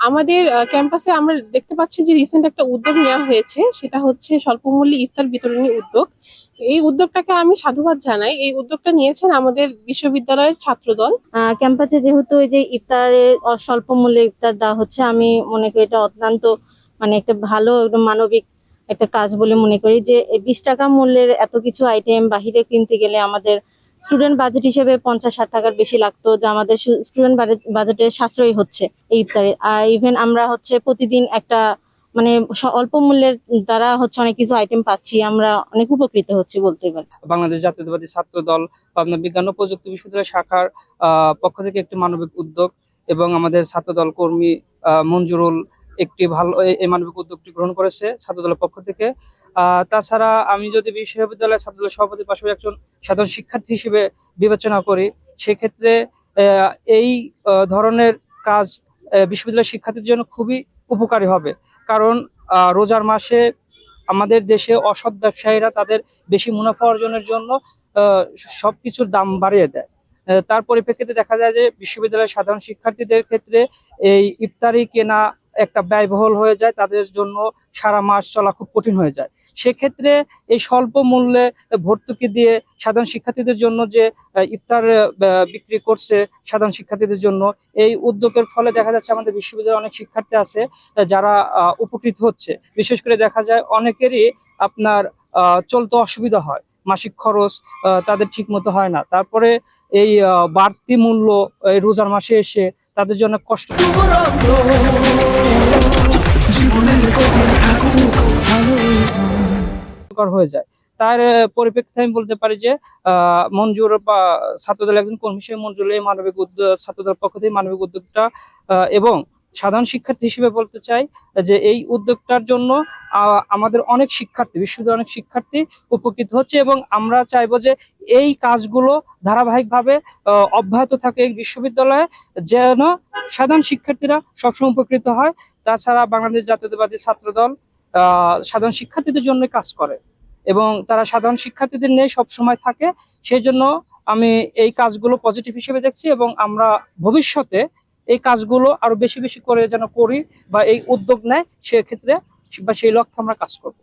আমাদের ক্যাম্পাসে আমরা দেখতে পাচ্ছি যে রিসেন্ট একটা উদ্যোগ নেওয়া হয়েছে, সেটা হচ্ছে স্বল্পমূল্যে ইফতার বিতরণী উদ্যোগ। এই উদ্যোগটাকে আমি সাধুবাদ জানাই। এই উদ্যোগটা নিয়েছেন আমাদের বিশ্ববিদ্যালয়ের ছাত্রদল। ক্যাম্পাসে যেহেতু এই যে ইফতারে স্বল্প মূল্যে ইফতার দেওয়া হচ্ছে, আমি মনে করি এটা অত্যন্ত মানে একটা ভালো একটা মানবিক একটা কাজ বলে মনে করি। যে 20 টাকা মূল্যের এত কিছু আইটেম বাহিরে কিনতে গেলে আমাদের স্টুডেন্ট বাজেট হিসেবে 50-60 টাকার বেশি লাগতো, যা আমাদের স্টুডেন্ট বাজেটে সাশ্রয়ী হচ্ছে এই ইফতারে। আর ইভেন আমরা হচ্ছে প্রতিদিন একটা মানে অল্প মূল্যের দ্বারা হচ্ছে অনেক কিছু আইটেম পাচ্ছি, আমরা অনেক উপকৃত হচ্ছি বলতে পারি। বাংলাদেশ জাতীয়তাবাদী ছাত্র দল পাবনা বিজ্ঞান ও প্রযুক্তি বিশ্ববিদ্যালয় শাখার পক্ষ থেকে একটি মানবিক উদ্যোগ এবং আমাদের ছাত্রদল কর্মী মঞ্জুরুল একটি ভালো এই মানবিক উদ্যোগটি গ্রহণ করেছে ছাত্রদলের পক্ষ থেকে। তাছাড়া আমি যদি বিশ্ববিদ্যালয়ের ছাত্রদলের সভাপতির পাশাপাশি একজন সাধারণ শিক্ষার্থী হিসেবে বিবেচনা করি, সেক্ষেত্রে এই ধরনের কাজ বিশ্ববিদ্যালয়ের শিক্ষার্থীদের জন্য খুবই উপকারী হবে। কারণ রোজার মাসে আমাদের দেশে অসৎ ব্যবসায়ীরা তাদের বেশি মুনাফা অর্জনের জন্য সবকিছুর দাম বাড়িয়ে দেয়। তার পরিপ্রেক্ষিতে দেখা যায় যে বিশ্ববিদ্যালয়ের সাধারণ শিক্ষার্থীদের ক্ষেত্রে এই ইফতারি কেনা একটা ব্যয়বহুল হয়ে যায়, তাদের জন্য সারা মাস চলা খুব কঠিন হয়ে যায়। সেক্ষেত্রে এই স্বল্প মূল্যে ভর্তুকি দিয়ে সাধারণ শিক্ষার্থীদের জন্য যে ইফতার বিক্রি করছে সাধারণ শিক্ষার্থীদের জন্য, এই উদ্যোগের ফলে দেখা যাচ্ছে আমাদের বিশ্ববিদ্যালয়ে অনেক শিক্ষার্থী আছে যারা উপকৃত হচ্ছে। বিশেষ করে দেখা যায় অনেকেরই আপনার চলতে অসুবিধা হয়, মাসিক খরচ তাদের ঠিক মতো হয় না। তারপরে এই বাড়তি মূল্য এই রোজার মাসে এসে তাদের জন্য কষ্ট হয়ে যায়। তার পরিপ্রেক্ষিতে আমি বলতে পারি যে মঞ্জুর বা ছাত্রদল একজন কর্মী হিসেবে মঞ্জুর এই মানবিক উদ্যোগ ছাত্রদলের পক্ষ থেকে মানবিক উদ্যোগটা এবং সাধারণ শিক্ষার্থী হিসেবে বলতে চাই যে এই উদ্যোগটার জন্য আমাদের অনেক শিক্ষার্থী বিশ্ববিদ্যালয়ের অনেক শিক্ষার্থী উপকৃত হচ্ছে এবং আমরা চাইবো যে এই কাজগুলো ধারাবাহিকভাবে অব্যাহত থাকে এই বিশ্ববিদ্যালয়ে, যেন সাধারণ শিক্ষার্থীরা সবসময় উপকৃত হয়। তাছাড়া বাংলাদেশ জাতীয়তাবাদী ছাত্রদল সাধারণ শিক্ষার্থীদের জন্য কাজ করে এবং তারা সাধারণ শিক্ষার্থীদের নিয়ে সবসময় থাকে। সেই জন্য আমি এই কাজগুলো পজিটিভ হিসেবে দেখছি এবং আমরা ভবিষ্যতে এই কাজগুলো আরো বেশি বেশি করে যেন করি বা এই উদ্যোগ নেয়, সেক্ষেত্রে বা সেই লক্ষ্যে আমরা কাজ করব।